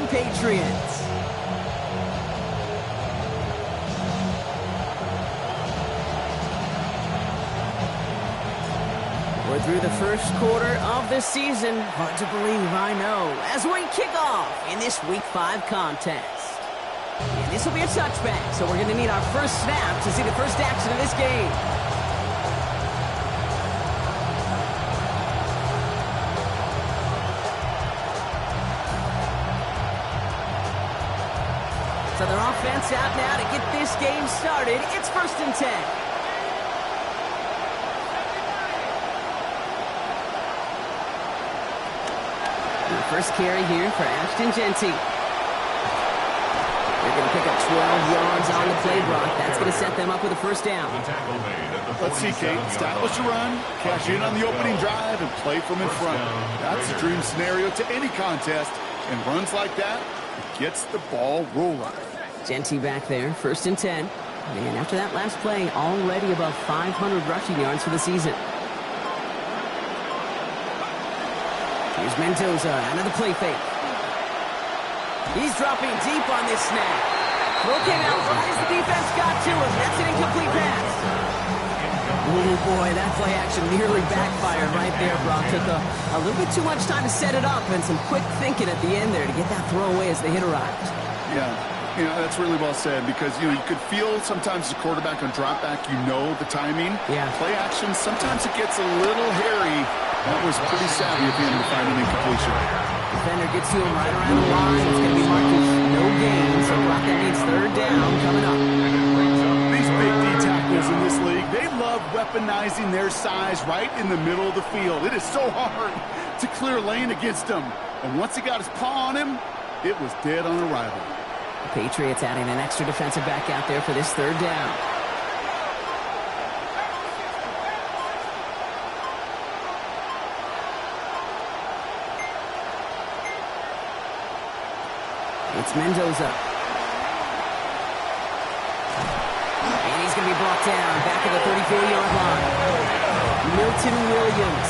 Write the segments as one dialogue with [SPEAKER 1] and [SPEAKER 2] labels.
[SPEAKER 1] Patriots. We're through the first quarter of the season. Hard to believe, I know, as we kick off in this Week 5 contest. And this will be a touchback, so we're going to need our first snap to see the first action of this game. So their offense out now to get this game started. It's 1st and 10. First carry here for Ashton Genty. They're going to pick up 12 yards on the play, Brock. That's going to set them up with a first down.
[SPEAKER 2] Let's see, Kate. Establish a run, cash in on the opening drive, and play from in front. That's the dream scenario to any contest. And runs like that, it gets the ball rolling.
[SPEAKER 1] Genty back there, 1st and 10. And after that last play, already above 500 rushing yards for the season. Here's Mendoza out of the play fake. He's dropping deep on this snap. Throw came out right as the defense got to him. That's an incomplete pass. Oh boy, that play action nearly backfired right there, Brock. Took a little bit too much time to set it up and some quick thinking at the end there to get that throw away as the hit arrived.
[SPEAKER 2] Yeah. That's really well said because, you could feel sometimes as a quarterback on drop back, the timing.
[SPEAKER 1] Yeah.
[SPEAKER 2] Play action, sometimes it gets a little hairy. That was pretty savvy at the end to find an incompletion.
[SPEAKER 1] Defender gets to him right around the line. It's going to be marked as no gain. So Brock, that means 3rd down coming up.
[SPEAKER 2] These big D tackles in this league, they love weaponizing their size right in the middle of the field. It is so hard to clear lane against them. And once he got his paw on him, it was dead on arrival.
[SPEAKER 1] The Patriots adding an extra defensive back out there for this 3rd down. It's Mendoza. And he's going to be brought down back at the 34-yard line. Milton Williams.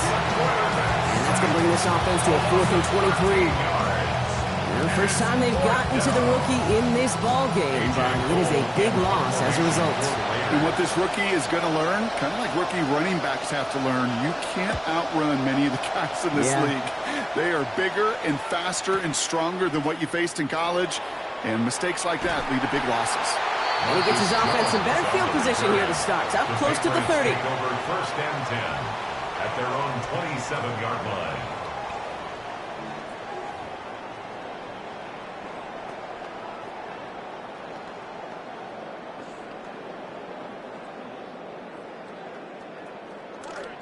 [SPEAKER 1] And that's going to bring this offense to a 4th and 23. The first time they've gotten to the rookie in this ball game, but it is a big loss as a result.
[SPEAKER 2] And what this rookie is going to learn, kind of like rookie running backs have to learn, you can't outrun many of the guys in this league. They are bigger and faster and stronger than what you faced in college, and mistakes like that lead to big losses.
[SPEAKER 1] And he gets his offense in better field position here to start. It's up close to the 30.
[SPEAKER 3] Over 1st and 10 at their own 27-yard line.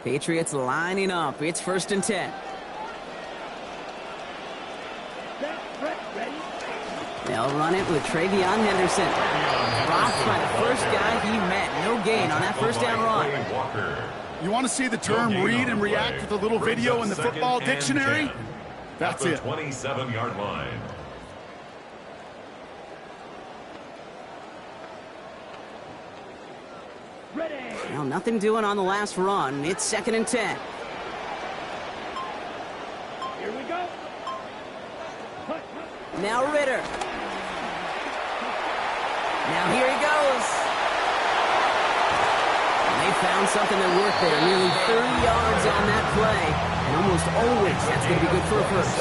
[SPEAKER 1] Patriots lining up. It's 1st and 10. They'll run it with Travion Henderson. Dropped by the first guy he met. No gain on that 1st down run.
[SPEAKER 2] You want to see the term read and react with a little video in the football dictionary? That's it.
[SPEAKER 3] 27-yard line.
[SPEAKER 1] Well, nothing doing on the last run. It's 2nd and 10.
[SPEAKER 4] Here we go.
[SPEAKER 1] Now Ritter. Now here he goes. And they found something that worked there. Nearly 30 yards on that play. And almost always that's going to be good for a first.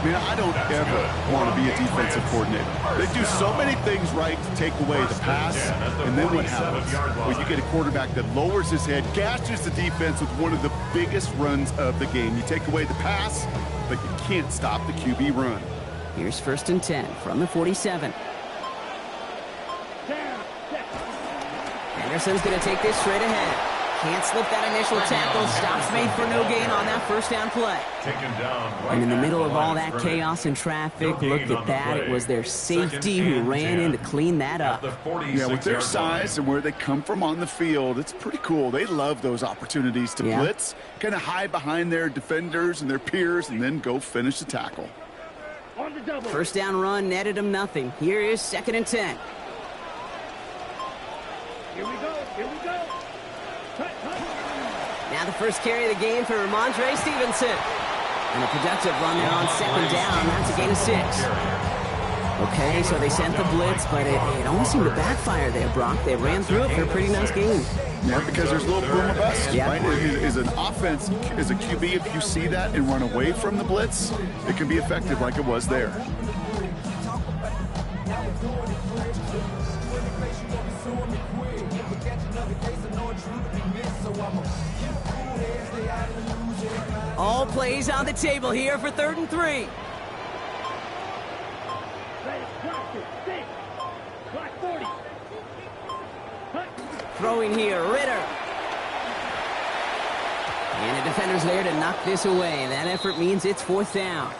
[SPEAKER 2] I don't ever want to be a defensive coordinator. They do so many things right to take away the pass, and then what happens? Well, you get a quarterback that lowers his head, gashes the defense with one of the biggest runs of the game. You take away the pass, but you can't stop the QB run.
[SPEAKER 1] Here's 1st and 10 from the 47. Anderson's going to take this straight ahead. Can't slip that initial tackle. Stops made for no gain on that 1st down play. And in the middle of all that chaos and traffic, look at that. It was their safety who ran in to clean that up.
[SPEAKER 2] Yeah, with their size and where they come from on the field, it's pretty cool. They love those opportunities to blitz, kind of hide behind their defenders and their peers, and then go finish the tackle.
[SPEAKER 1] 1st down run netted them nothing. Here is 2nd and 10.
[SPEAKER 4] Here we go. Here we go.
[SPEAKER 1] Now the first carry of the game for Ramondre Stevenson. And a productive run there on second down. That's a gain of 6. Okay, so they sent the blitz, but it almost seemed to backfire there, Brock. They ran through it for a pretty nice gain.
[SPEAKER 2] Yeah, because there's a little boom or bust,
[SPEAKER 1] yeah.
[SPEAKER 2] right? Is an offense, as a QB, if you see that and run away from the blitz, it can be effective like it was there.
[SPEAKER 1] All plays on the table here for 3rd and 3. Throwing here, Ritter. And the defender's there to knock this away. That effort means it's 4th down.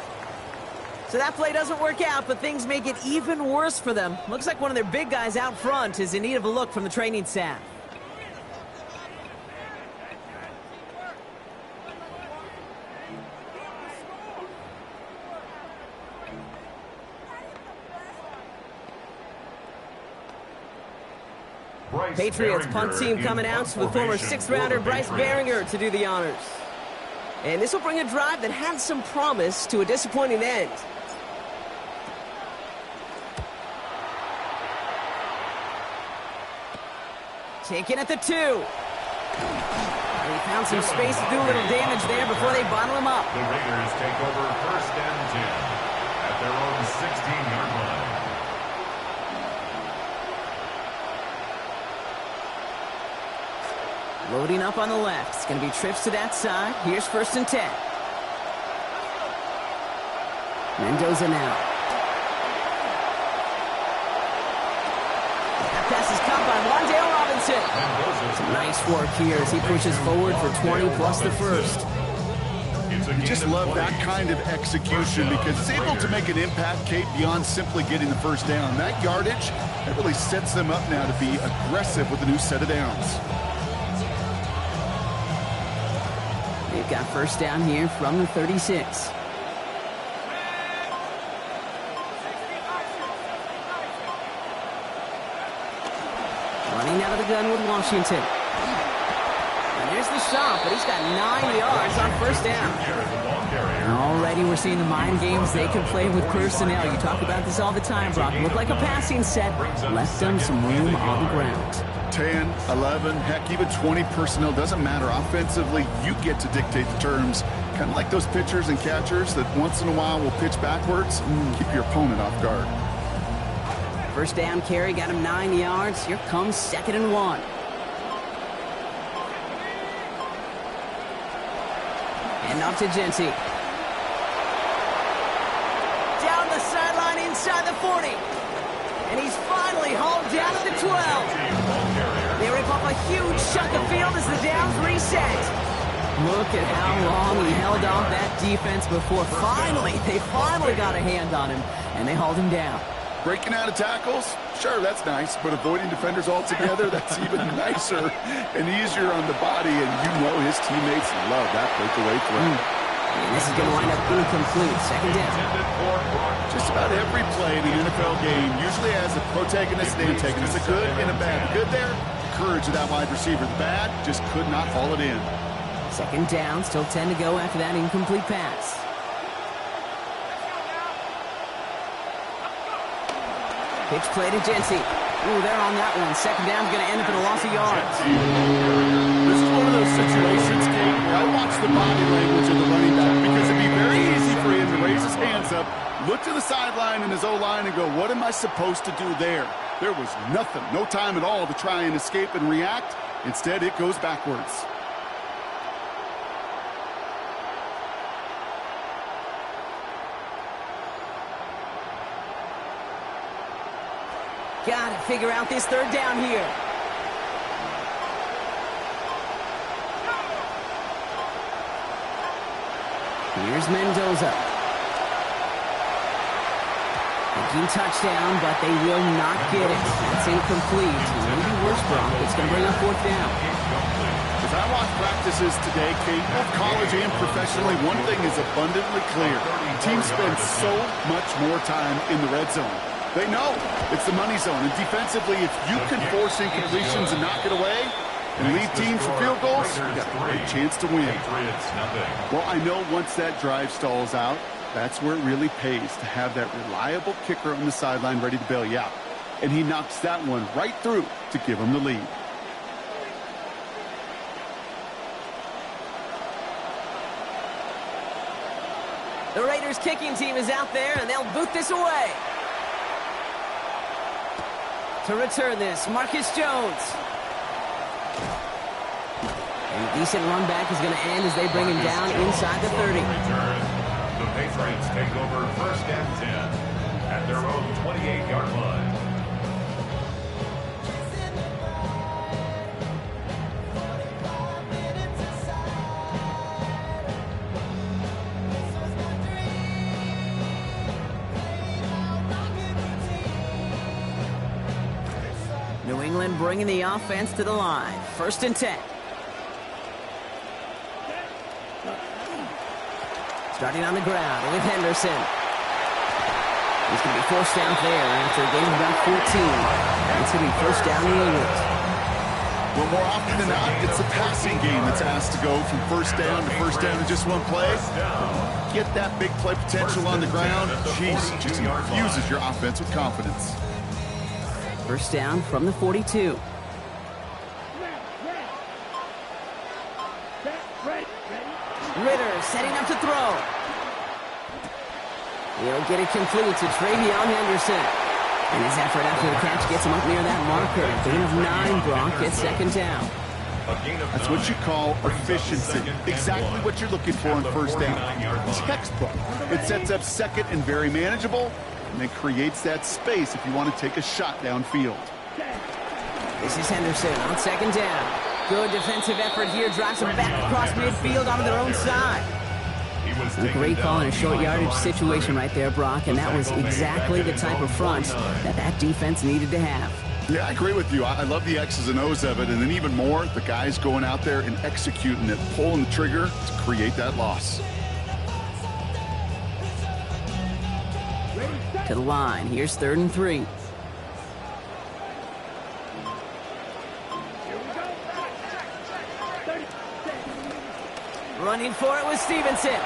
[SPEAKER 1] So that play doesn't work out, but things make it even worse for them. Looks like one of their big guys out front is in need of a look from the training staff. Patriots punt team coming out with former 6th-rounder Bryce Baringer to do the honors. And this will bring a drive that had some promise to a disappointing end. Taken at the 2. They found some space to do a little damage there before they bottle him up.
[SPEAKER 3] The Raiders take over 1st and 10 at their own 16-yard line.
[SPEAKER 1] Loading up on the left. It's going to be trips to that side. Here's 1st and 10. Mendoza now. That pass is caught by Wandale Robinson. Some nice work here as he pushes forward for 20 plus the 1st.
[SPEAKER 2] You just love that kind of execution because it's able to make an impact, Kate, beyond simply getting the 1st down. That yardage, that really sets them up now to be aggressive with a new set of downs.
[SPEAKER 1] They've got 1st down here from the 36. Running out of the gun with Washington. And there's the shot, but he's got 9 yards on 1st down. Already we're seeing the mind games they can play with personnel. You talk about this all the time, Brock. Looked like a passing set. Left them some room on the ground.
[SPEAKER 2] 10, 11, heck, even 20 personnel, doesn't matter. Offensively, you get to dictate the terms. Kind of like those pitchers and catchers that once in a while will pitch backwards. Keep your opponent off guard.
[SPEAKER 1] 1st down carry, got him 9 yards. Here comes 2nd and 1. And off to Genty. Down the sideline inside the 40. And he's finally hauled down to the 12. They rip off a huge chunk of field as the downs reset. Look at how long he held off that defense before they finally got a hand on him, and they hauled him down.
[SPEAKER 2] Breaking out of tackles, sure, that's nice, but avoiding defenders altogether, that's even nicer and easier on the body, and you know his teammates love that breakaway throw.
[SPEAKER 1] And this is going to wind up incomplete. 2nd down.
[SPEAKER 2] Just about every play in an NFL game usually has a protagonist and antagonist, a good and a bad. The good there, the courage of that wide receiver. The bad, just could not haul it in.
[SPEAKER 1] 2nd down, still 10 to go after that incomplete pass. Pitch play to Genty. Ooh, they're on that one. 2nd down's going to end up in a loss of yards.
[SPEAKER 2] This is one of those situations, Kate, where I watch the body language of the running back because it'd be very easy for him to raise his hands up, look to the sideline in his O-line and go, what am I supposed to do there? There was nothing, no time at all to try and escape and react. Instead, it goes backwards.
[SPEAKER 1] Got to figure out this 3rd down here. Here's Mendoza. Thinking touchdown, but they will not get it. That's incomplete. Maybe worse, Brock. It's going to bring up 4th down.
[SPEAKER 2] As I watch practices today, Kate, both college and professionally, one thing is abundantly clear. Teams spend so much more time in the red zone. They know it's the money zone. And defensively, if you can force incompletions and knock it away, and lead teams for field goals, you got a great chance to win. Well, I know once that drive stalls out, that's where it really pays to have that reliable kicker on the sideline ready to bail you out. And he knocks that one right through to give him the lead.
[SPEAKER 1] The Raiders kicking team is out there, and they'll boot this away. To return this, Marcus Jones. A decent run back is going to end as they bring him down inside the 30.
[SPEAKER 3] The Patriots take over first and 10 at their own 28-yard line.
[SPEAKER 1] New England bringing the offense to the line. First and 10. Starting on the ground with Henderson. He's going to be forced down there after a gain of about 14. It's going to be first down New England.
[SPEAKER 2] Well, more often than not, it's the passing game that's asked to go from first down to first down in just one play. Get that big play potential on the ground. Jeez, just infuses your offense with confidence.
[SPEAKER 1] First down from the 42. Ritter setting up to throw. He'll get it complete to Travion Henderson. And his effort after the catch gets him up near that marker. Gain of 9, Gronk gets second down.
[SPEAKER 2] That's what you call efficiency. Exactly what you're looking for on first down. Textbook. It sets up second and very manageable, and it creates that space if you want to take a shot downfield.
[SPEAKER 1] This is Henderson on second down. Good defensive effort here. Drives them back across midfield onto their own side. A great call in a short yardage situation right there, Brock, and that was exactly the type of front that defense needed to have.
[SPEAKER 2] Yeah, I agree with you. I love the X's and O's of it, and then even more, the guys going out there and executing it, pulling the trigger to create that loss.
[SPEAKER 1] To the line. Here's 3rd and 3. Running for it with Stevenson.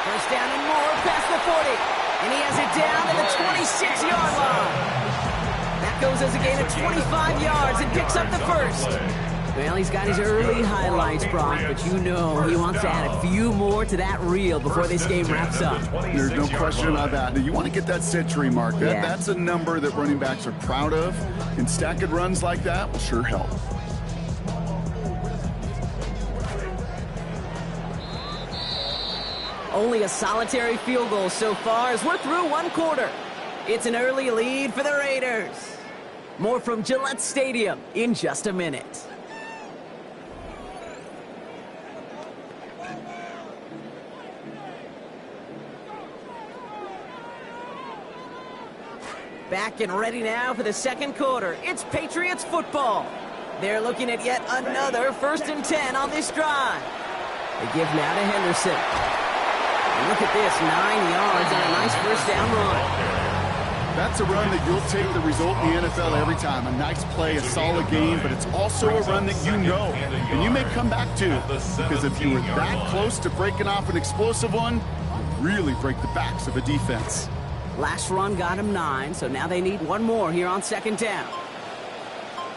[SPEAKER 1] First down and more past the 40. And he has it down to the 26-yard line. That goes as a gain of 25 yards and picks up the first. Well, he's got his early highlights, Brock, but you know he wants to add a few more to that reel before this game wraps up.
[SPEAKER 2] There's no question about that. You want to get that century mark. That's a number that running backs are proud of, and stacking runs like that will sure help.
[SPEAKER 1] Only a solitary field goal so far as we're through one quarter. It's an early lead for the Raiders. More from Gillette Stadium in just a minute. Back and ready now for the second quarter. It's Patriots football. They're looking at yet another 1st and 10 on this drive. They give now to Henderson. And look at this, 9 yards and a nice first down run.
[SPEAKER 2] That's a run that you'll take the result in the NFL every time. A nice play, a solid game, but it's also a run that you know, and you may come back to. Because if you were that close to breaking off an explosive one, you really break the backs of a defense.
[SPEAKER 1] Last run got him 9, so now they need one more here on second down.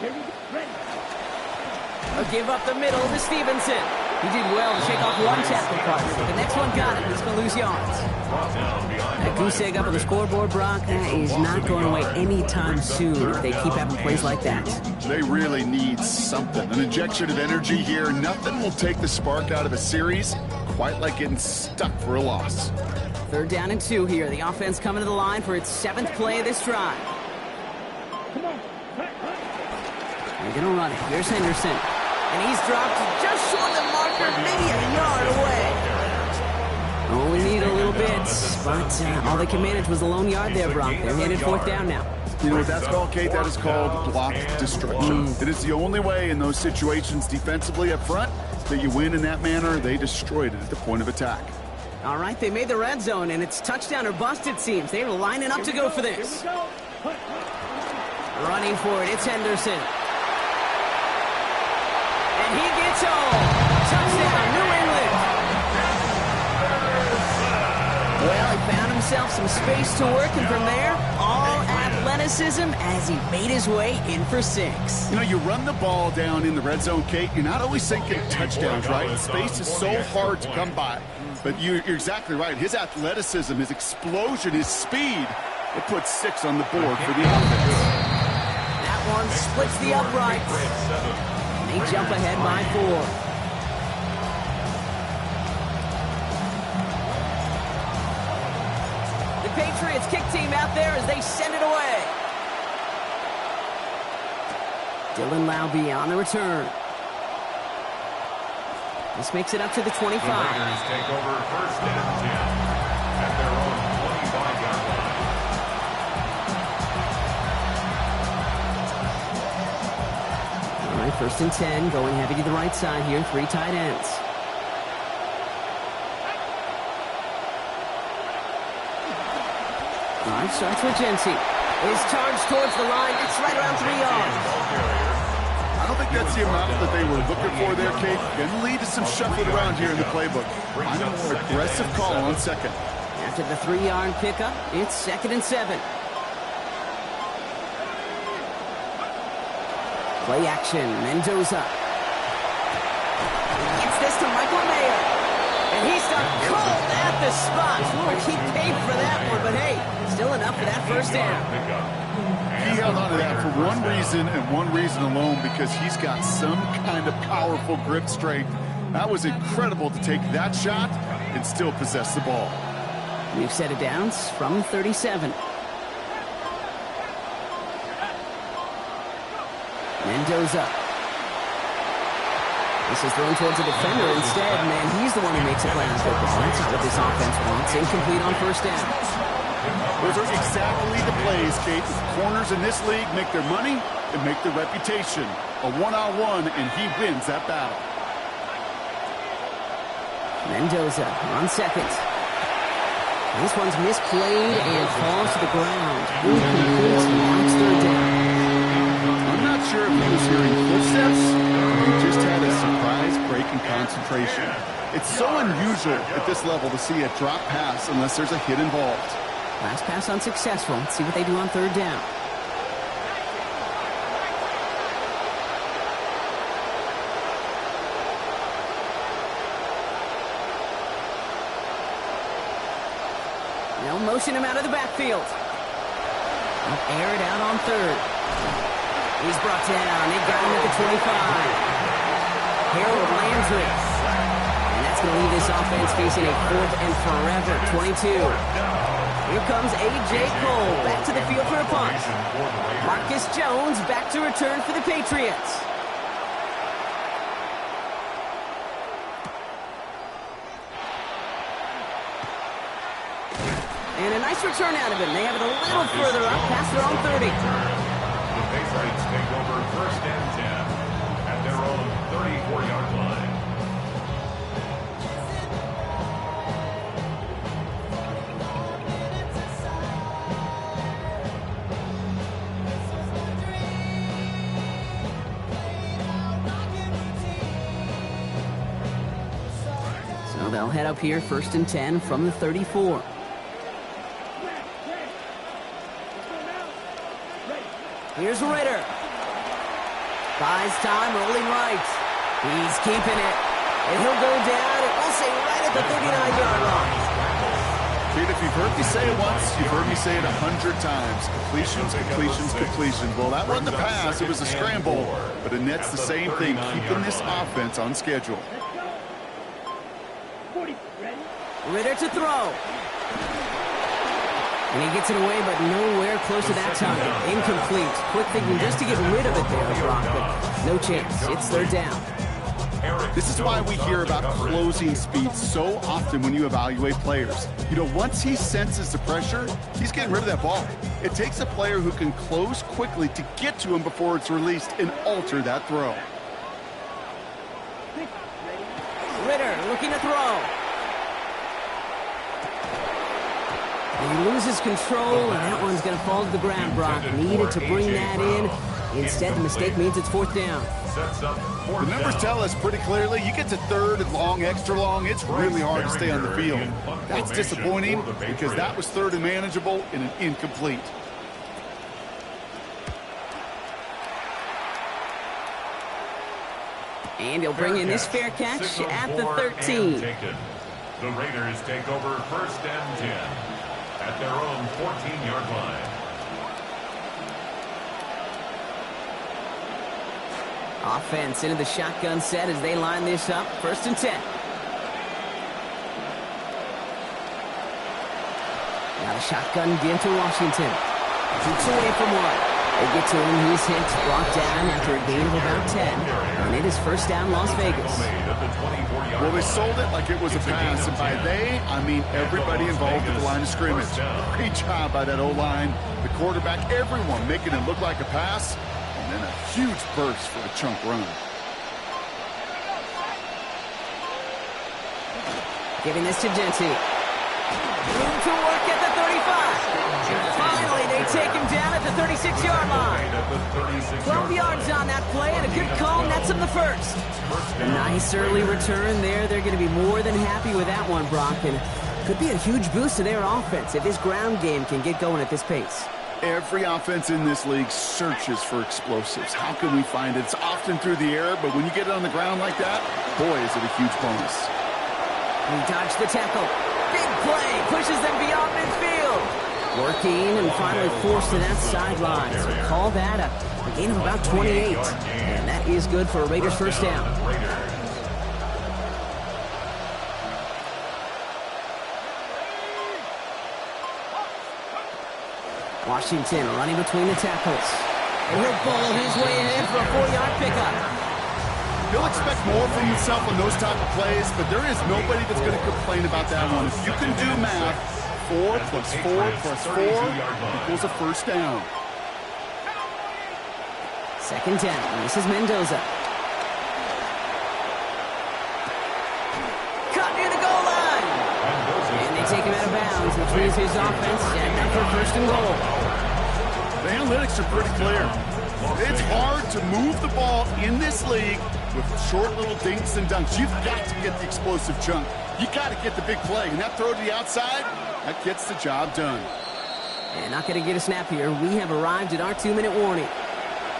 [SPEAKER 1] A give up the middle to Stevenson. He did well to shake off one tackle partner. The next one got him. He's going to lose yards. That goose egg up on the scoreboard, Brock, that is not going away anytime soon if they keep having plays like that.
[SPEAKER 2] They really need something. An injection of energy here. Nothing will take the spark out of a series quite like getting stuck for a loss.
[SPEAKER 1] 3rd down and 2 here. The offense coming to the line for its 7th play of this drive. They're going to run it. Here's Henderson. And he's dropped just short of the marker, maybe a yard away. Only need a little bit, but all they can manage was the lone yard there, Brock. They're headed 4th down now.
[SPEAKER 2] You know what that's called, Kate? That is called block destruction. It is the only way in those situations defensively up front that you win in that manner. They destroyed it at the point of attack.
[SPEAKER 1] All right, they made the red zone, and it's touchdown or bust, it seems. They're lining up to go for this. Running for it, it's Henderson. And he gets home. Touchdown, New England. Well, he found himself some space to work, and from there, all athleticism as he made his way in for 6.
[SPEAKER 2] You know, you run the ball down in the red zone, Kate, you're not always thinking touchdowns, right? Space is so hard to come by. But you're exactly right. His athleticism, his explosion, his speed, it puts 6 on the board for the offense.
[SPEAKER 1] That one splits the uprights. And they jump ahead by 4. The Patriots kick team out there as they send it away. Dylan Laube on the return. This makes it up to the 25.
[SPEAKER 3] The Raiders take over first and 10 at their own 25-yard line.
[SPEAKER 1] All right, first and 10, going heavy to the right side here, 3 tight ends. All right, starts with Jency. His charge towards the line, it's right around 3 yards.
[SPEAKER 2] I don't think that's the amount that they were looking for there, Kate. Going to lead to some shuffling around here in the playbook. I'm a more aggressive call on second.
[SPEAKER 1] After the 3-yard pickup, it's 2nd and 7. Play action, Mendoza. Gets this to Michael Mayer. And he's done cold at the spot. He paid for that one, but hey, still enough for that first down.
[SPEAKER 2] He held on to that for one reason and one reason alone, because he's got some kind of powerful grip strength. That was incredible to take that shot and still possess the ball.
[SPEAKER 1] We've set it down from 37. Mendoza. This is thrown towards the defender instead, man. He's the one who makes a play on football. That's not what this offense wants. Incomplete on first down.
[SPEAKER 2] Those are exactly the plays, Kate. Corners in this league make their money and make their reputation. A one-on-one, and he wins that battle.
[SPEAKER 1] Mendoza on second. This one's misplayed and falls to the ground. Incomplete. Now it's third down.
[SPEAKER 2] I'm not sure if he was hearing footsteps or he just had a surprise break in concentration. It's so unusual at this level to see a drop pass unless there's a hit involved.
[SPEAKER 1] Last pass unsuccessful. Let's see what they do on third down. They'll motion him out of the backfield. They'll air it out on third. He's brought down. They got him at the 25. Harold Landry. And that's going to leave this offense facing a 4th and forever 22. Here comes A.J. Cole back to the field for a punt. Marcus Jones back to return for the Patriots. And a nice return out of him. They have it a little further up past their own 30.
[SPEAKER 3] The Patriots take over first and 10 at their own 34-yard line.
[SPEAKER 1] So they'll head up here, 1st and 10 from the 34. Here's Ritter. Buys time, rolling right. He's keeping it. And he'll go down, and we'll say right at the 39-yard line.
[SPEAKER 2] Pete, if you've heard me say it once, you've heard me say it 100 times. Completions, completions, completions. Well, that wasn't a pass, it was a scramble. But it nets the same thing, keeping this offense on schedule.
[SPEAKER 1] Ritter to throw. And he gets it away, but nowhere close to that target. Incomplete. Quick thinking just to get rid of it there, Brock, but no chance. It's third down.
[SPEAKER 2] This is why we hear about closing speed so often when you evaluate players. You know, once he senses the pressure, he's getting rid of that ball. It takes a player who can close quickly to get to him before it's released and alter that throw.
[SPEAKER 1] Ritter looking to throw. He loses control, and that one's going to fall to the ground, Brock. Needed to bring that in. Instead, the mistake means it's fourth down.
[SPEAKER 3] Sets up fourth
[SPEAKER 2] The numbers
[SPEAKER 3] down.
[SPEAKER 2] tell us pretty clearly, you get to third and long, extra long, it's really hard to stay on the field. That's disappointing because that was third and manageable and an incomplete.
[SPEAKER 1] And he'll bring in this fair catch at the 13.
[SPEAKER 3] The Raiders take over first and 10 at their own 14-yard line.
[SPEAKER 1] Offense into the shotgun set as they line this up. First and 10. Now the shotgun give to Washington. 2 away from one. They get to him. He's hit, brought down after a gain of about 10. And it is first down, Las Vegas.
[SPEAKER 2] Well, they sold it like it was a pass, and by they, I mean everybody involved at the line of scrimmage. Great job by that O-line, the quarterback, everyone making it look like a pass, and then a huge burst for a chunk run.
[SPEAKER 1] Giving this to Genty. Room to work at the 35. And finally, they take him down at the 36-yard line. 12 yards on that play, and a good call nets him the first. A nice early return there. They're going to be more than happy with that one, Brock. And could be a huge boost to their offense if this ground game can get going at this pace.
[SPEAKER 2] Every offense in this league searches for explosives. How can we find it? It's often through the air, but when you get it on the ground like that, boy, is it a huge bonus.
[SPEAKER 1] He dodged the tackle. Big play. Pushes them beyond midfield. Working and finally forced to that sideline. So call that a gain of about 28. And that is good for a Raiders first down. Washington running between the tackles. And he'll ball his way ahead for a 4-yard pickup.
[SPEAKER 2] He'll expect more from himself on those type of plays, but there is nobody that's going to complain about that one. If you can do math, 4 plus 4 plus 4 equals a first down.
[SPEAKER 1] Second down. This is Mendoza. Cut near the goal line. And they take him out of bounds, which means his offense setting up for first and goal.
[SPEAKER 2] The analytics are pretty clear. It's hard to move the ball in this league with short little dinks and dunks. You've got to get the explosive chunk. You got to get the big play. And that throw to the outside, that gets the job done.
[SPEAKER 1] And not going to get a snap here. We have arrived at our 2-minute warning.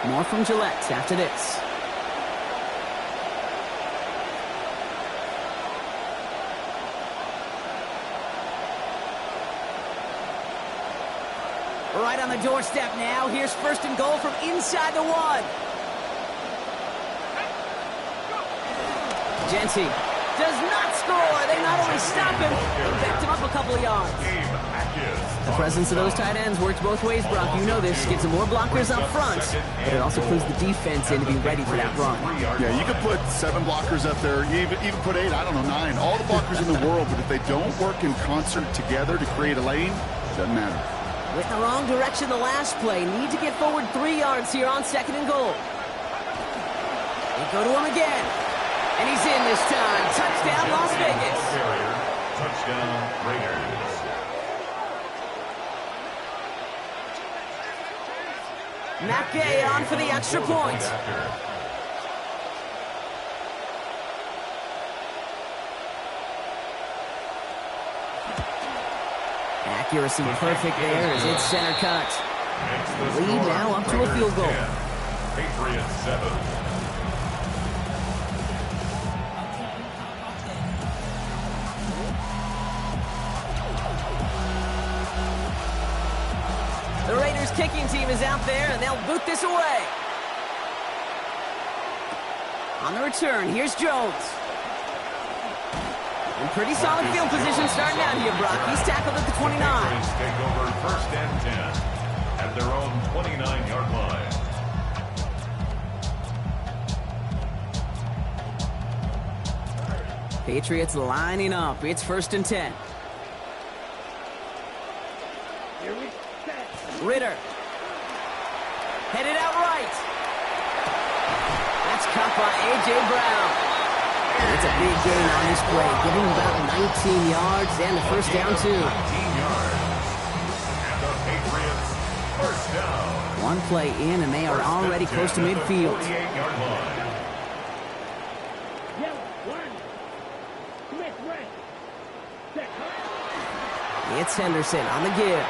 [SPEAKER 1] More from Gillette after this. Right on the doorstep now. Here's first and goal from inside the 1. Genty does not score. They not only stop him, they backed him up a couple of yards. The presence of those tight ends works both ways, Brock. You know this. Gets some more blockers up front, but it also clues the defense in to be ready for that run.
[SPEAKER 2] Yeah, you could put 7 blockers up there, even put 8, I don't know, 9. All the blockers in the world, but if they don't work in concert together to create a lane, it doesn't matter.
[SPEAKER 1] Went in the wrong direction the last play. Need to get forward 3 yards here on second and goal. They go to him again. And he's in this time. Touchdown, Las Vegas.
[SPEAKER 3] Touchdown, Raiders.
[SPEAKER 1] Matt Gay on for the extra point. Accuracy perfect there as it's center cut. Lead now up to a field goal.
[SPEAKER 3] Patriots 7.
[SPEAKER 1] The Raiders kicking team is out there, and they'll boot this away. On the return, here's Jones. In pretty solid field position starting out here, Brock. He's tackled at the 29.
[SPEAKER 3] Take over first and 10 at their own 29-yard line.
[SPEAKER 1] Patriots lining up. It's first and 10.
[SPEAKER 4] Here we go.
[SPEAKER 1] Ritter. Headed out right. That's caught by A.J. Brown. It's a big gain on this play, giving him about 19 yards and the first down, too.
[SPEAKER 3] 19 yards. And the Patriots first down.
[SPEAKER 1] One play in, and they are already close to midfield.
[SPEAKER 3] 48-yard line.
[SPEAKER 1] It's Henderson on the give.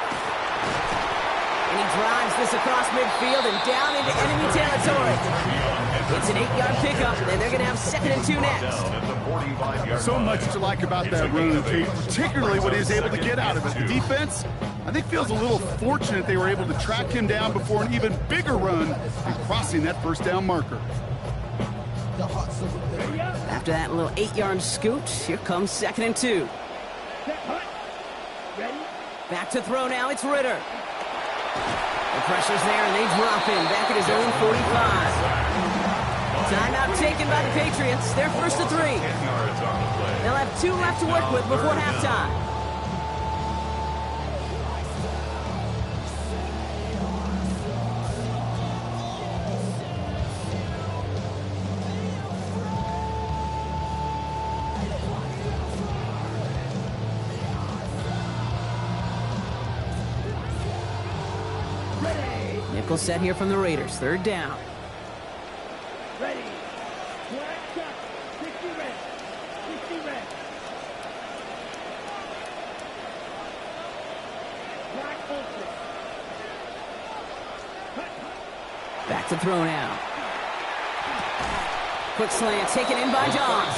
[SPEAKER 1] And he drives this across midfield and down into enemy territory. It's an 8-yard pickup, and they're going to have 2nd and 2 next.
[SPEAKER 2] So much to like about that run, Kate, particularly what he was able to get out of it. The defense, I think, feels a little fortunate they were able to track him down before an even bigger run and crossing that first down marker.
[SPEAKER 1] After that little 8-yard scoot, here comes 2nd and 2. Back to throw now, it's Ritter. The pressure's there, and they drop him back at his own 45. Timeout taken by the Patriots. They're 1st and 3. They'll have 2 left to work with before halftime. Nickel set here from the Raiders. 3rd down.
[SPEAKER 4] Ready. Flag shot. 60 red. 60 red. Flag open.
[SPEAKER 1] Back to throw now. Quick slant taken in by Johns.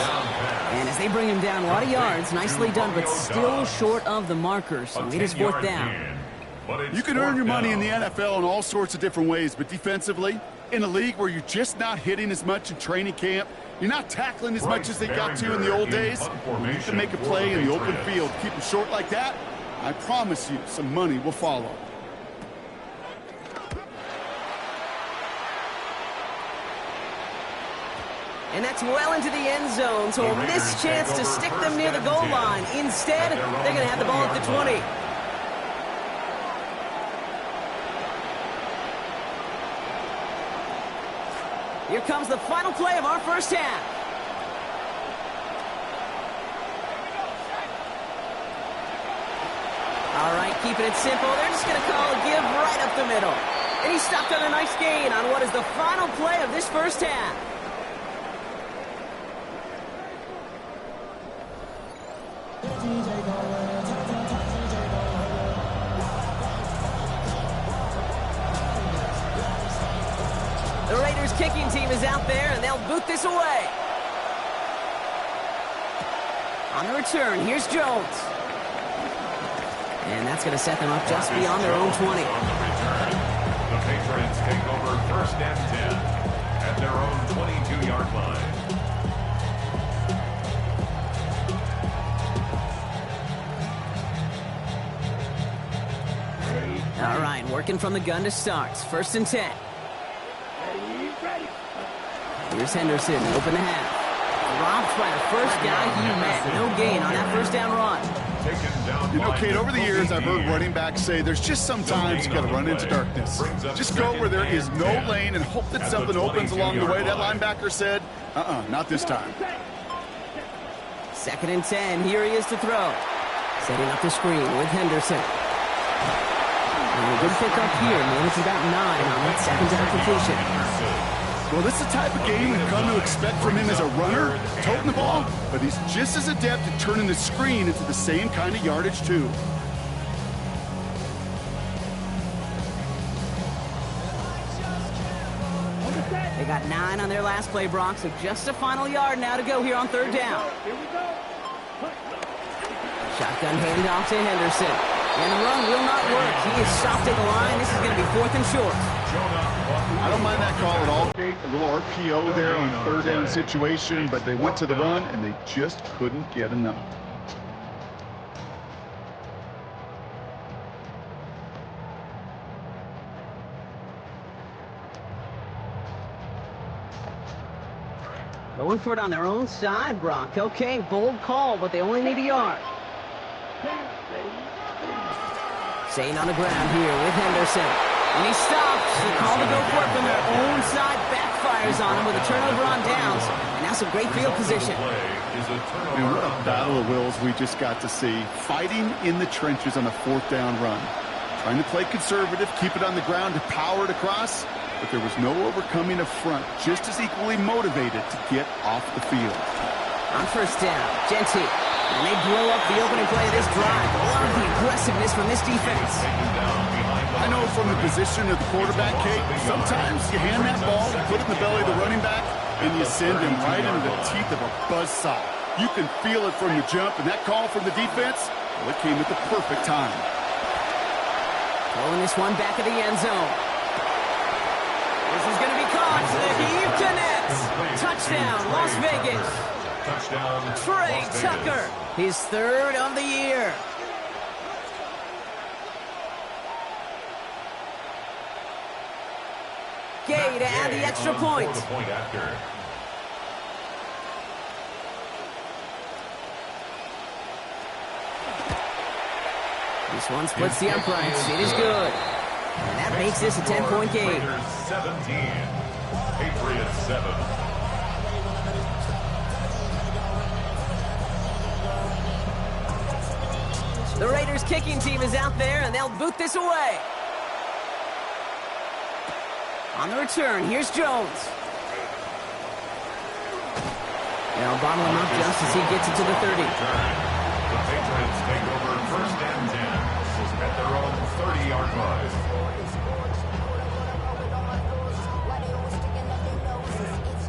[SPEAKER 1] And as they bring him down, a lot of yards. Nicely done, but still short of the marker. So it is 4th down.
[SPEAKER 2] You can earn your money in the NFL in all sorts of different ways, but defensively, in a league where you're just not hitting as much in training camp, you're not tackling as much as they got to in the old days, you can make a play in the open field. Keep them short like that, I promise you some money will follow.
[SPEAKER 1] And that's well into the end zone, so a missed chance to stick them near the goal line. Instead, they're going to have the ball at the 20. Here comes the final play of our first half. All right, keeping it simple. They're just going to call a give right up the middle. And he stopped on a nice gain on what is the final play of this first half. The Raiders kicking team is out there, and they'll boot this away. On the return, here's Jones. And that's going to set them up just beyond their own 20.
[SPEAKER 3] The Patriots take over 1st and 10 at their own 22-yard line.
[SPEAKER 1] All right, working from the gun to start. 1st and 10.
[SPEAKER 4] Ready.
[SPEAKER 1] Here's Henderson, open the half. Dropped by the first guy he met. No gain on that first down run.
[SPEAKER 2] You know, Kate, over the years, I've heard running backs say there's just sometimes you got to run into darkness. Just go where there is no lane and hope that something opens along the way. That linebacker said, not this time.
[SPEAKER 1] 2nd and 10. Here he is to throw. Setting up the screen with Henderson. And a good pick up here. Managed about 9 on that 2nd down completion.
[SPEAKER 2] Well, this is the type of game we've come to expect from him as a runner, toting the ball, but he's just as adept at turning the screen into the same kind of yardage, too.
[SPEAKER 1] They got 9 on their last play, Brock, so just a final yard now to go here on 3rd down.
[SPEAKER 4] Here we go.
[SPEAKER 1] Shotgun handoff to Henderson. And the run will not work. He is stopped at the line. This is going to be 4th and short.
[SPEAKER 2] I don't mind that call at all, Kate. A little RPO there on 3rd down situation, but they went to the run, and they just couldn't get enough.
[SPEAKER 1] Going for it on their own side, Brock. Okay, bold call, but they only need a yard. Staying on the ground here with Henderson. And he stops. He called to go for it from their own side. Backfires on him with a turnover on downs. And now some great field position.
[SPEAKER 2] And what a battle of wills we just got to see. Fighting in the trenches on a 4th down run. Trying to play conservative, keep it on the ground to power it across, but there was no overcoming a front, just as equally motivated to get off the field.
[SPEAKER 1] On first down, Genty. And they blow up the opening play of this drive. Love the aggressiveness from this defense.
[SPEAKER 2] I know from the position of the quarterback, Kate, sometimes you hand that ball, put it in the belly of the running back, and you send him right into the teeth of a buzzsaw. You can feel it from the jump, and that call from the defense, well, it came at the perfect time.
[SPEAKER 1] Throwing this one back of the end zone. This is going to be caught. The heave connects. Touchdown, Las Vegas.
[SPEAKER 3] Touchdown,
[SPEAKER 1] Trey
[SPEAKER 3] Las Vegas.
[SPEAKER 1] Tucker, his third of the year. Gay to add the extra point. This one splits the uprights. It is good. And that makes this a 10-point game.
[SPEAKER 3] Raiders 17, Patriots 7.
[SPEAKER 1] The Raiders kicking team is out there, and they'll boot this away. On the return, here's Jones. They'll bottle him up just as he gets it to the 30.
[SPEAKER 3] The Patriots take over first and 10 at their own 30-yard line.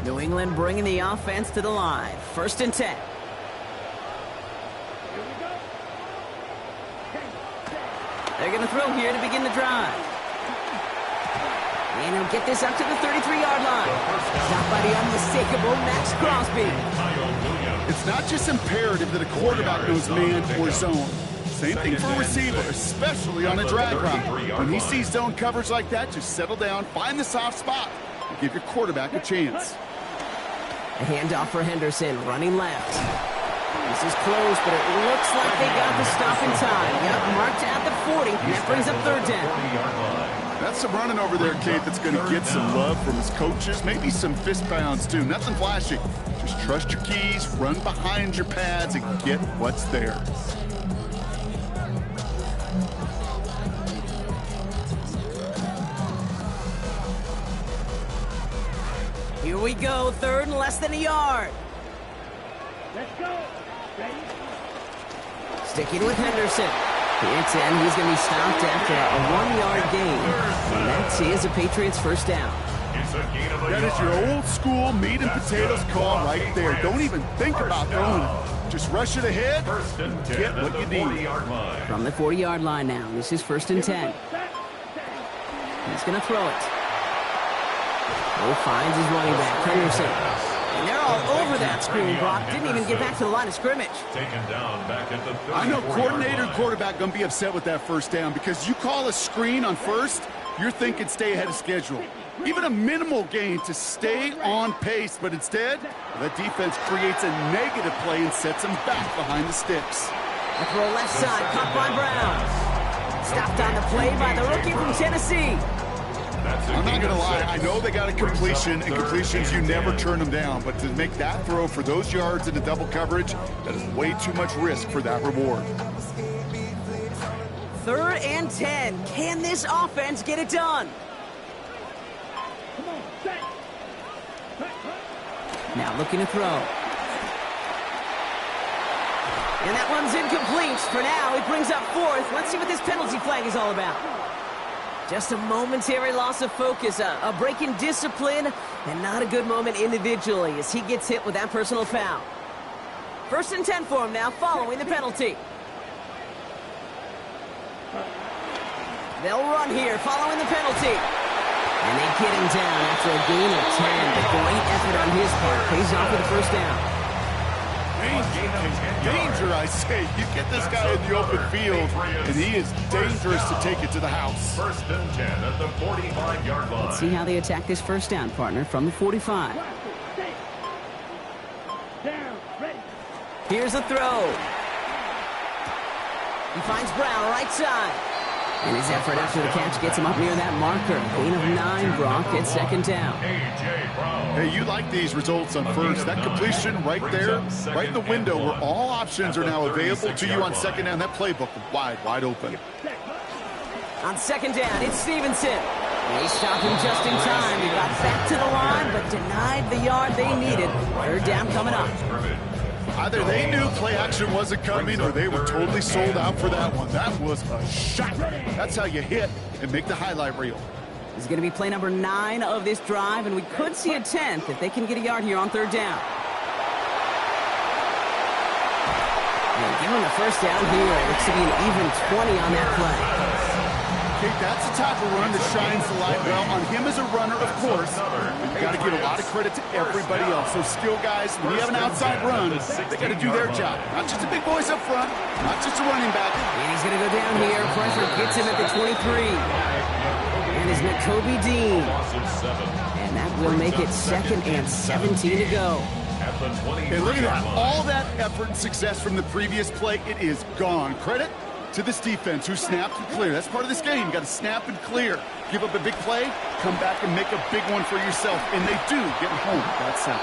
[SPEAKER 1] New England bringing the offense to the line. First and 10. They're going to throw here to begin the drive. And he'll get this up to the 33-yard line. Stopped by the unmistakable Max Crosby.
[SPEAKER 2] It's not just imperative that a quarterback knows man or zone. Same thing for a receiver, especially on a drag route. When he sees zone coverage like that, just settle down, find the soft spot, and give your quarterback a chance.
[SPEAKER 1] A handoff for Henderson, running left. This is close, but it looks like they got the stop in time. Yep, marked at the 40, and that brings up third down.
[SPEAKER 2] That's some running over there, Kate, that's going to get some love from his coaches, maybe some fist pounds, too. Nothing flashy. Just trust your keys, run behind your pads, and get what's there.
[SPEAKER 1] Here we go, third and less than a yard.
[SPEAKER 4] Let's go. Ready?
[SPEAKER 1] Sticking with Henderson. It's in. He's going to be stopped after a 1-yard gain. And that is a Patriots first down.
[SPEAKER 2] That is your old school meat and potatoes call right there. Don't even think about throwing it. Just rush it ahead, get what you need.
[SPEAKER 1] From the 40-yard line now. This is first and 10. He's going to throw it. Oh, finds his running back, Henderson. And they're all over that screen, Brock. Didn't even get back to the line of scrimmage.
[SPEAKER 3] Taken down back at the 34-yard
[SPEAKER 2] I know coordinator and
[SPEAKER 3] line.
[SPEAKER 2] quarterback going to be upset with that first down because you call a screen on first, you're thinking stay ahead of schedule. Even a minimal gain to stay on pace, but instead, that defense creates a negative play and sets them back behind the sticks.
[SPEAKER 1] A throw left side, caught by Brown. Stopped on the play by the rookie from Tennessee.
[SPEAKER 2] I'm not going to lie, I know they got a completion, and completions, you never turn them down, but to make that throw for those yards into double coverage, that is way too much risk for that reward.
[SPEAKER 1] Third and 10. Can this offense get it done?
[SPEAKER 4] Come on, set.
[SPEAKER 1] Now looking to throw. And that one's incomplete. For now, it brings up fourth. Let's see what this penalty flag is all about. Just a momentary loss of focus, a break in discipline, and not a good moment individually as he gets hit with that personal foul. First and 10 for him now, following the penalty. They'll run here, following the penalty. And they get him down after a gain of 10. A great effort on his part. Pays off with the first down.
[SPEAKER 2] Danger, I say. You get this guy in the open field, and he is dangerous to take it to the house.
[SPEAKER 3] First and 10 at the 45-yard line.
[SPEAKER 1] Let's see how they attack this first down, partner, from the 45.
[SPEAKER 4] Down, ready.
[SPEAKER 1] Here's a throw. He finds Brown right side. And his effort after the catch gets him up near that marker. Gain of 9, Brock, at second down.
[SPEAKER 3] A.J. Brown.
[SPEAKER 2] Hey, you like these results on first. That completion right there, right in the window where all options are now available to you on second down. That playbook wide open.
[SPEAKER 1] On second down, it's Stevenson. They stopped him just in time. He got back to the line, but denied the yard they needed. Third down coming up.
[SPEAKER 2] Either they knew play action wasn't coming or they were totally sold out for that one. That was a shot. That's how you hit and make the highlight reel.
[SPEAKER 1] This is going to be play number 9 of this drive, and we could see a 10th if they can get a yard here on third down. And give them the first down here. Looks to be an even 20 on that play.
[SPEAKER 2] Okay, that's a tackle run that shines the light well on him as a runner, of course. You've got to give a lot of credit to everybody else. Those skill guys, when you have an outside run, they got to do their job. Not just the big boys up front, not just a running back.
[SPEAKER 1] And he's going to go down here. Pressure gets him at the 23. And is Nakobe Dean. And that will make it 2nd and 17 to go.
[SPEAKER 2] Hey, look at that. All that effort and success from the previous play, it is gone. Credit to this defense who snapped and cleared. That's part of this game. You got to snap and clear. Give up a big play, come back and make a big one for yourself. And they do get home. That's it.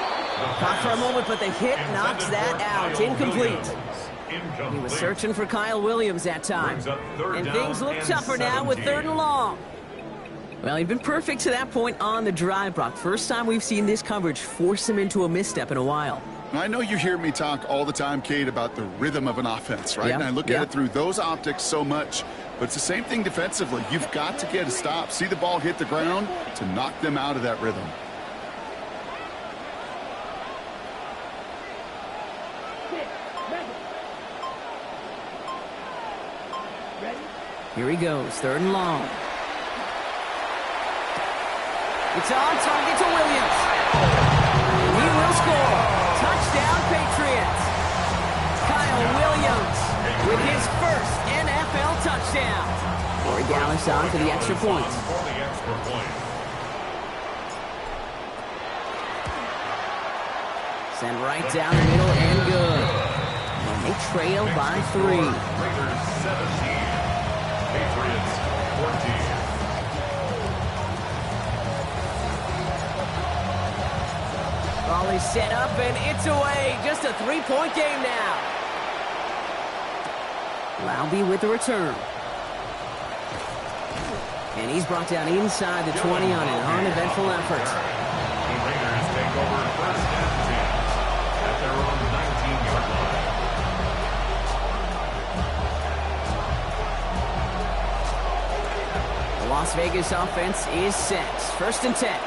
[SPEAKER 1] Caught for a moment, but the hit knocks that out. Incomplete. He was searching for Kyle Williams that time. And things look tougher now with 3rd and long. Well, he'd been perfect to that point on the drive, Brock. First time we've seen this coverage force him into a misstep in a while.
[SPEAKER 2] I know you hear me talk all the time, Kate, about the rhythm of an offense, right?
[SPEAKER 1] Yep,
[SPEAKER 2] And I look at it through those optics so much. But it's the same thing defensively. You've got to get a stop. See the ball hit the ground to knock them out of that rhythm.
[SPEAKER 1] Here he goes, 3rd and long. It's on target to Williams. He will score. Touchdown, Patriots. Kyle Williams with his first NFL touchdown. Corey Dallas on for the extra point. Send right down the middle and good. And they trail by 3.
[SPEAKER 3] Raiders 17, Patriots 14.
[SPEAKER 1] Ball is set up, and it's away. Just a 3-point game now. Laube with the return. And he's brought down inside the 20 on an uneventful effort.
[SPEAKER 3] The Raiders take over 1st and 10 at their own 19-yard line.
[SPEAKER 1] The Las Vegas offense is set. 1st and 10.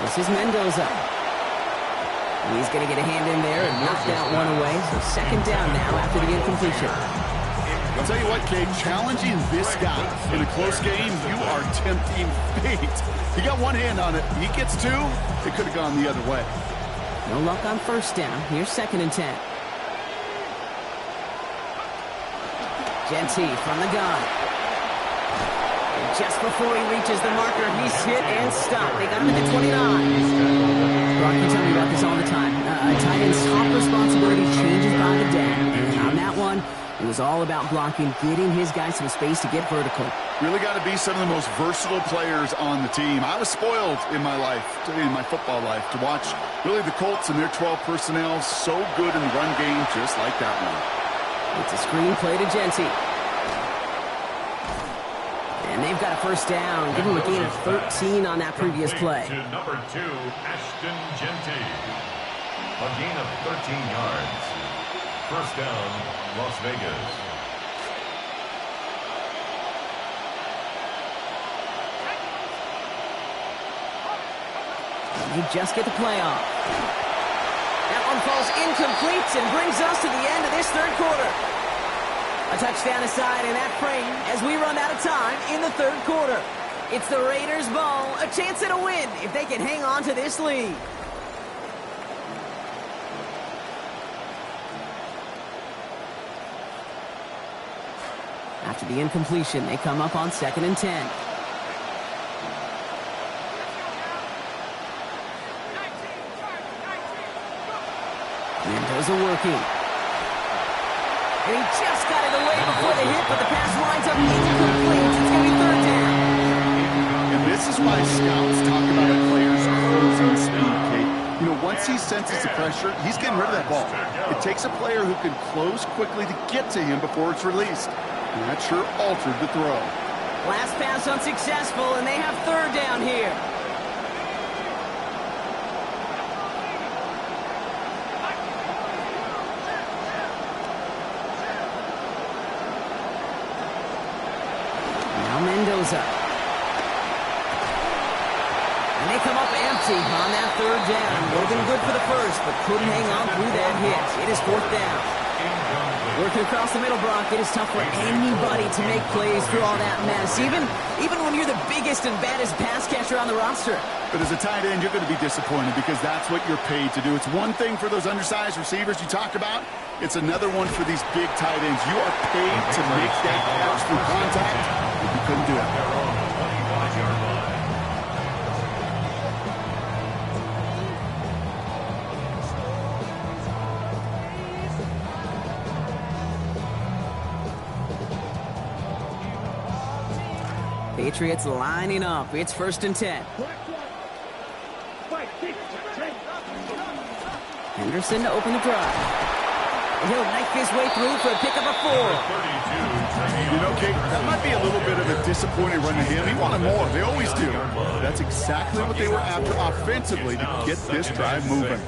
[SPEAKER 1] This is Mendoza. He's going to get a hand in there and knock that one away. So 2nd down now after the incompletion.
[SPEAKER 2] I'll tell you what, Kate, challenging this guy in a close game, you are tempting fate. He got one hand on it. He gets 2. It could have gone the other way.
[SPEAKER 1] No luck on 1st down. Here's 2nd and 10. Genty from the gun. And just before he reaches the marker, he's hit and stopped. They got him at the 29. Brock, you tell me about this all the time. A tight end's top responsibility changes by the day. And on that one, it was all about blocking, getting his guys some space to get vertical.
[SPEAKER 2] Really got to be some of the most versatile players on the team. I was spoiled in my life, in my football life, to watch really the Colts and their 12 personnel so good in the run game, just like that one.
[SPEAKER 1] It's a screen play to Genty. And they've got a 1st down. Give him a gain of 13 on that previous play.
[SPEAKER 3] To number 2, Ashton Genty. A gain of 13 yards. 1st down, Las Vegas.
[SPEAKER 1] They just get the play off. That one falls incomplete and brings us to the end of this 3rd quarter. A touchdown aside in that frame as we run out of time in the 3rd quarter. It's the Raiders' ball, a chance at a win if they can hang on to this lead. After the incompletion, they come up on 2nd and 10. Mendoza working. And he just got it away before the hit, but the pass winds up incomplete. It's going to be 3rd down.
[SPEAKER 2] And this is why scouts talk about a player's closing speed, Kate. You know, once he senses the pressure, he's getting rid of that ball. It takes a player who can close quickly to get to him before it's released. And that sure altered the throw.
[SPEAKER 1] Last pass unsuccessful, and they have third down here. Now Mendoza. And they come up empty on that third down. Would have been good for the first, but couldn't hang on through that hit. It is fourth down. Working across the middle, Brock, it is tough for anybody to make plays through all that mess, even when you're the biggest and baddest pass catcher on the roster.
[SPEAKER 2] But as a tight end, you're going to be disappointed because that's what you're paid to do. It's one thing for those undersized receivers you talked about. It's another one for these big tight ends. You are paid to make that catch through contact, and you couldn't do it.
[SPEAKER 1] Patriots lining up. It's 1st and 10. Henderson to open the drive. And he'll knife his way through for a pickup of 4.
[SPEAKER 2] You know, Kate, that might be a little bit of a disappointing run to him. He wanted more. They always do. That's exactly what they were after offensively to get this drive moving.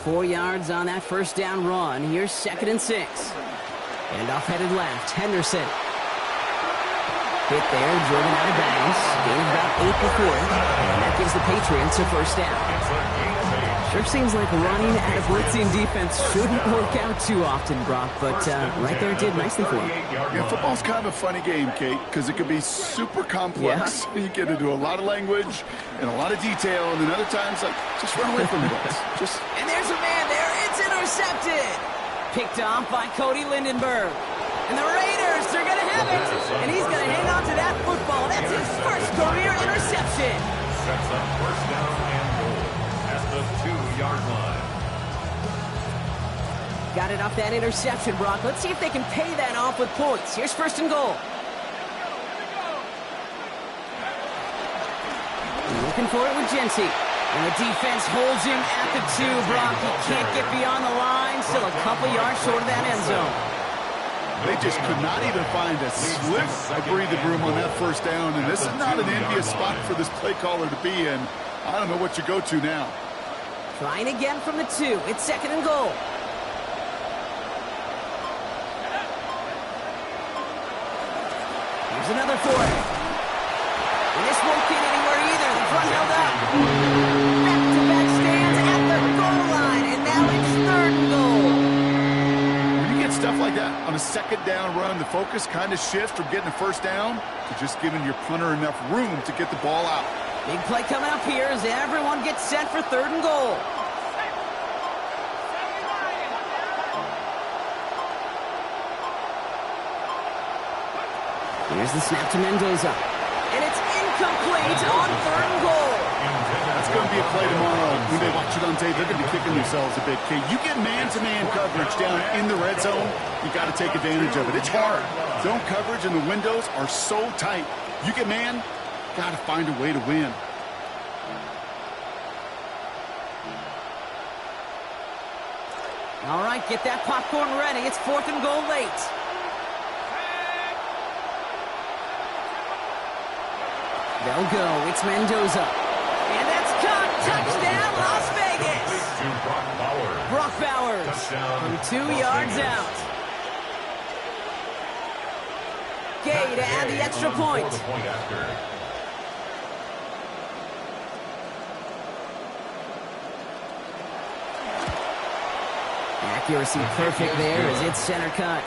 [SPEAKER 1] 4 yards on that first down run. Here's 2nd and 6. And off headed left. Henderson. Hit there, driven out of bounds. Gain of about 8 before it. And that gives the Patriots a first down. Sure seems like running at a blitzing defense shouldn't work out too often, Brock, but right there it did nicely for him.
[SPEAKER 2] Yeah, football's kind of a funny game, Kate, because it can be super complex. Yeah. You get into a lot of language and a lot of detail, and then other times, like, just run away from the blitz.
[SPEAKER 1] And there's a man there. It's intercepted. Picked off by Cody Lindenberg. And the Raiders, they're going to have it. And he's going to hang on to that football. That's his first career interception.
[SPEAKER 3] Sets up first down and goal at the 2-yard line.
[SPEAKER 1] Got it off that interception, Brock. Let's see if they can pay that off with points. Here's 1st and goal. Looking for it with Genty. And the defense holds him at the 2, Brock. He can't get beyond the line. Still a couple yards short of that end zone.
[SPEAKER 2] They just could not even find a sliver of breathing room on that first down, and this is not an envious spot for this play caller to be in. I don't know what you go to now.
[SPEAKER 1] Trying again from the 2. It's 2nd and goal. Here's another for it. And this won't get anywhere either. The front held up. Back-to-back stands at the goal line, and now it's 3rd and goal.
[SPEAKER 2] Stuff like that on a 2nd down run, the focus kind of shifts from getting a first down to just giving your punter enough room to get the ball out.
[SPEAKER 1] Big play coming up here as everyone gets set for 3rd and goal. Here's the snap to Mendoza. And it's incomplete on 3rd and goal.
[SPEAKER 2] That's going to be a play tomorrow. When they watch it on tape, they're going to be kicking themselves a bit. Kate, you get man-to-man coverage down in the red zone, you got to take advantage of it. It's hard. Zone coverage and the windows are so tight. You get man, got to find a way to win.
[SPEAKER 1] All right, get that popcorn ready. It's 4th and goal late. They'll go. It's Mendoza. And that's caught. Touchdown, Las Vegas. Brock Bowers from 2 yards out. Gay to add the extra point. Accuracy perfect there as it's center cut.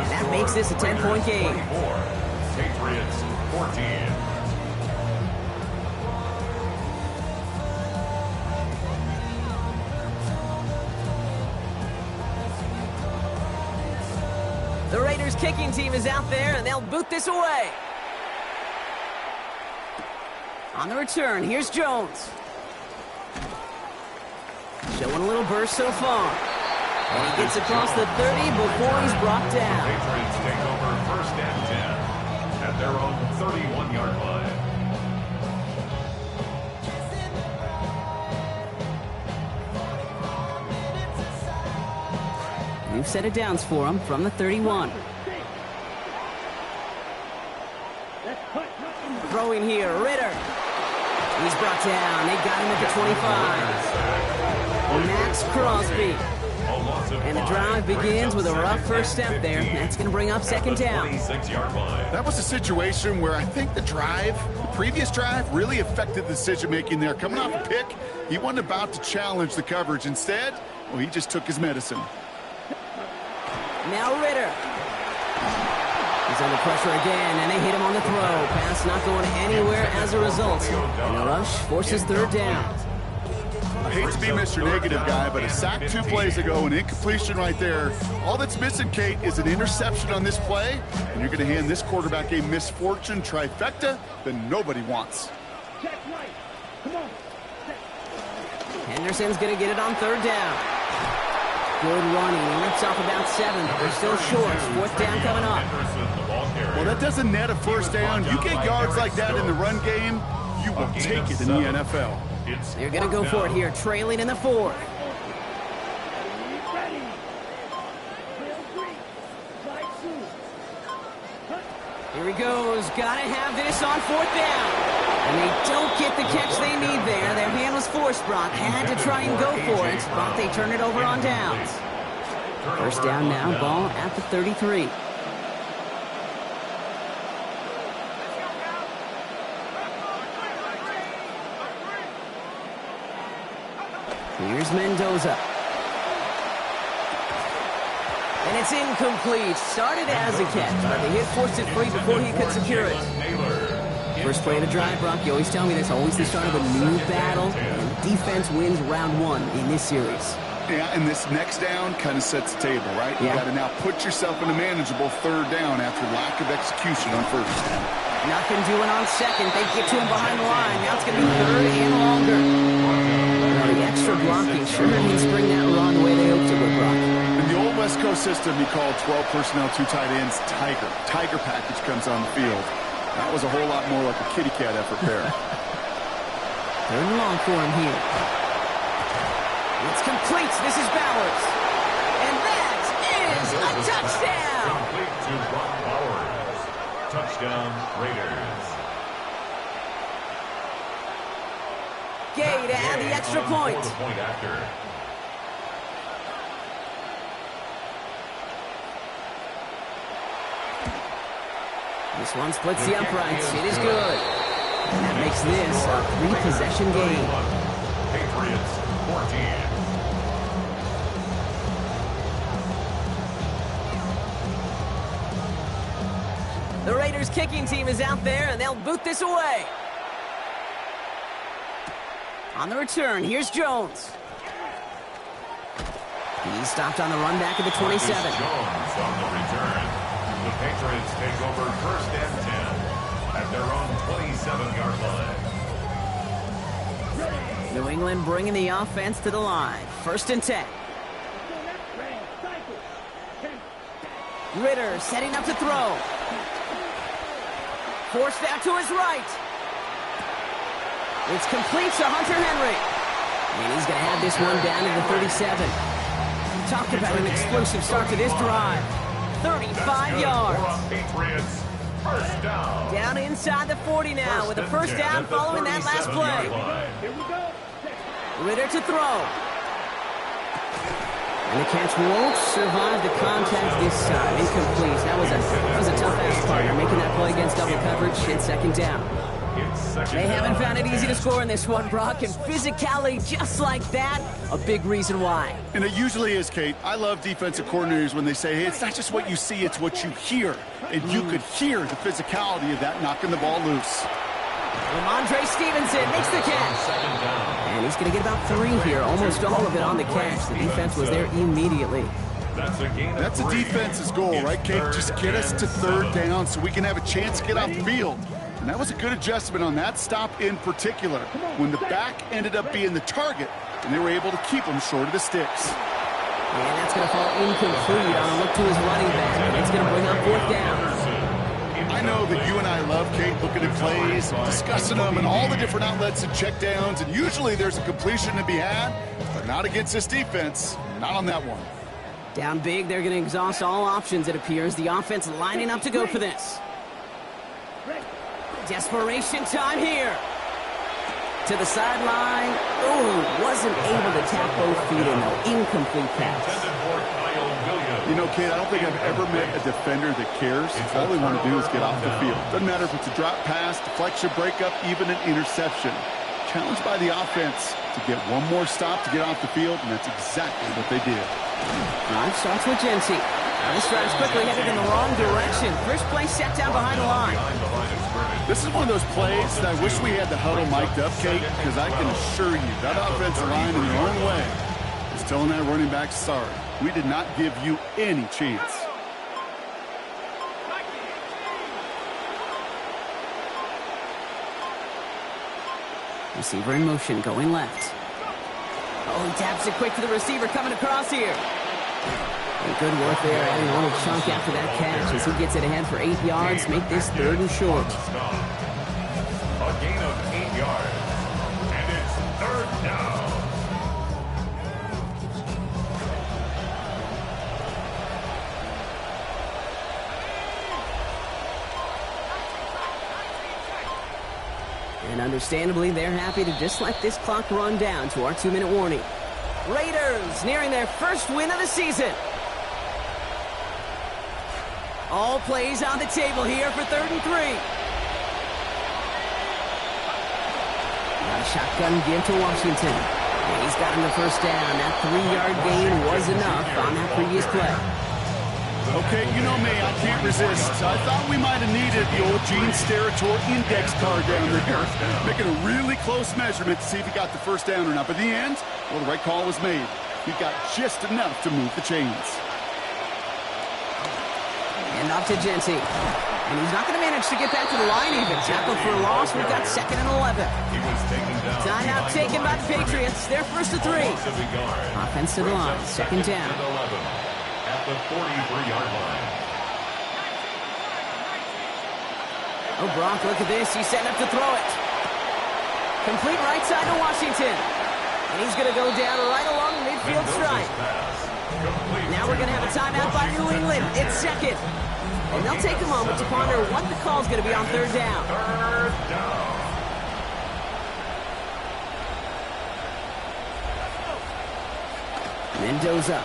[SPEAKER 1] That makes this a 10-point game.
[SPEAKER 3] Patriots 14.
[SPEAKER 1] The Raiders kicking team is out there, and they'll boot this away. On the return, here's Jones. Showing a little burst so far. And he gets across the 30 before he's brought down.
[SPEAKER 3] Patriots take over 1st and 10 at their own 31-yard line.
[SPEAKER 1] New set of downs for him from the 31. Throwing here, Ritter. He's brought down. They got him at the 25. Max Crosby. And the drive begins with a rough first step there. That's going to bring up second down.
[SPEAKER 2] That was a situation where I think the previous drive, really affected the decision-making there. Coming off a pick, he wasn't about to challenge the coverage. Instead, well, he just took his medicine.
[SPEAKER 1] Now Ritter. He's under pressure again, and they hit him on the throw. Pass not going anywhere as a result. And the rush forces third down.
[SPEAKER 2] I hate to be Mr. Negative guy, but a sack 2 plays ago, an incompletion right there. All that's missing, Kate, is an interception on this play, and you're going to hand this quarterback a misfortune trifecta that nobody wants.
[SPEAKER 1] Henderson's going to get it on third down. Good running. He rips off about 7, but they're still short. Fourth down coming up.
[SPEAKER 2] Well, that doesn't net a first down. You get yards like that in the run game, you will take it in the NFL.
[SPEAKER 1] They're going to go for it here, trailing in the 4th. Here he goes. Got to have this on 4th down. And they don't get the catch they need there. Their hand was forced, Brock. Had to try and go for it, but they turn it over on downs. First down now, ball at the 33. Here's Mendoza. And it's incomplete. Started as a catch, but the hit forced it free before he could secure it. First play of the drive, Brock. You always tell me there's always the start of a new battle, and defense wins round 1 in this series.
[SPEAKER 2] Yeah, and this next down kind of sets the table, right? You got to now put yourself in a manageable third down after lack of execution on first.
[SPEAKER 1] Nothing doing on second. They get to him behind the line. Now it's going to be third and longer. The extra blocking sure didn't spring that run the way they hoped it would, Brock.
[SPEAKER 2] In the old West Coast system, you called 12 personnel, 2 tight ends, Tiger. Tiger package comes on the field. That was a whole lot more like a kitty cat effort there.
[SPEAKER 1] Third and long for him here. It's complete. This is Bowers. And that is a touchdown.
[SPEAKER 3] Complete to Brock Bowers. Touchdown, Raiders.
[SPEAKER 1] Gay to add the extra point. This one splits the uprights. It is good. And that makes this a 3-possession game.
[SPEAKER 3] Patriots 14.
[SPEAKER 1] The Raiders kicking team is out there, and they'll boot this away. On the return, here's Jones. He's stopped on the run back at the 27.
[SPEAKER 3] Jones on the return. The Patriots take over first and 10 at their own 27-yard line.
[SPEAKER 1] New England bringing the offense to the line. First and 10. Ritter setting up to throw. Forced out to his right. It's complete to Hunter Henry. And he's going to have this one down to the 37. Talk about an explosive start to this drive. 35 yards.
[SPEAKER 3] Patriots, first down.
[SPEAKER 1] Down inside the 40 now with a first down following that last play. Ritter to throw. And the catch won't survive the contact this time. Incomplete. That was a tough-ass partner making that play against double coverage in second down. They haven't found it easy to score in this one, Brock, and physicality just like that, a big reason why.
[SPEAKER 2] And it usually is, Kate. I love defensive coordinators when they say, hey, it's not just what you see, it's what you hear. And you could hear the physicality of that knocking the ball loose.
[SPEAKER 1] Ramondre Stevenson makes the catch. And he's going to get about 3 here, almost all of it on the catch. The defense was there immediately.
[SPEAKER 2] That's a defense's goal, right, Kate? Just get us to third down so we can have a chance to get off the field. And that was a good adjustment on that stop in particular, when the back ended up being the target, and they were able to keep him short of the sticks.
[SPEAKER 1] And that's going to fall incomplete on a look to his running back, and it's going to bring up fourth down.
[SPEAKER 2] I know that you and I love, Kate, looking at plays, discussing them, and all the different outlets and checkdowns, and usually there's a completion to be had, but not against this defense, not on that one.
[SPEAKER 1] Down big, they're going to exhaust all options, it appears. The offense lining up to go for this. Desperation time here. To the sideline. Oh, wasn't able to tap both feet in, though. Incomplete pass.
[SPEAKER 2] You know, Kate, I don't think I've ever met a defender that cares. All they want to do is get off the field. Doesn't matter if it's a drop pass, deflection, breakup, even an interception. Challenged by the offense to get one more stop to get off the field, and that's exactly what they did.
[SPEAKER 1] Drive starts with Genty. This drive's quickly headed in the wrong direction. First play set down behind the line.
[SPEAKER 2] This is one of those plays that I wish we had the huddle mic'd up, Kate, because I can assure you that offensive line in their own way is telling that running back, sorry, we did not give you any chance.
[SPEAKER 1] Receiver in motion, going left. Oh, he taps it quick to the receiver coming across here. And good work there, adding a little chunk after that catch as he gets it ahead for 8 yards. Make this 3rd and short.
[SPEAKER 3] A gain of 8 yards, and it's 3rd down.
[SPEAKER 1] And understandably, they're happy to just let this clock run down to our 2-minute warning. Raiders nearing their first win of the season. All plays on the table here for 3rd and 3. Got a shotgun give to Washington. And he's got him the first down. That 3-yard gain was enough on that previous play.
[SPEAKER 2] Okay, you know me, I can't resist. I thought we might have needed the old Gene Steratore index card down there, making a really close measurement to see if he got the first down or not. But in the end, well, the right call was made. He got just enough to move the chains.
[SPEAKER 1] And off to Genty. And he's not going to manage to get back to the line even. Tackled for a loss. We've got 2nd and 11. Timeout taken by the Patriots. They're 1st and 3. Offense to the line. 2nd down.
[SPEAKER 3] At the 43-yard line.
[SPEAKER 1] Oh, Brock, look at this. He's setting up to throw it. Complete right side to Washington. And he's going to go down right along the midfield stripe. Now we're going to have a timeout by New England. It's 2nd. And they'll take a moment to ponder what the call's going to be on 3rd down.
[SPEAKER 3] 3rd down.
[SPEAKER 1] Mendoza.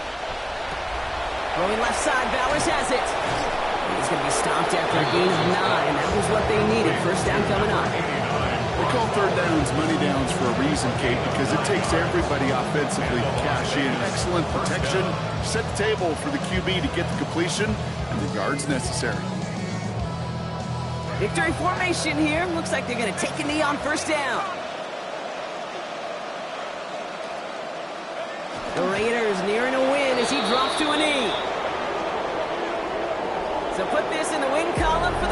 [SPEAKER 1] Throwing left side, Bowers has it. He's going to be stopped after a gain of 9. That was what they needed. First down coming up.
[SPEAKER 2] We call 3rd downs money downs for a reason, Kate, because it takes everybody offensively to cash in. Excellent protection, set the table for the QB to get the completion and the yards necessary.
[SPEAKER 1] Victory formation here. Looks like they're going to take a knee on 1st down. The Raiders nearing a win as he drops to a knee. So put this in the win column for the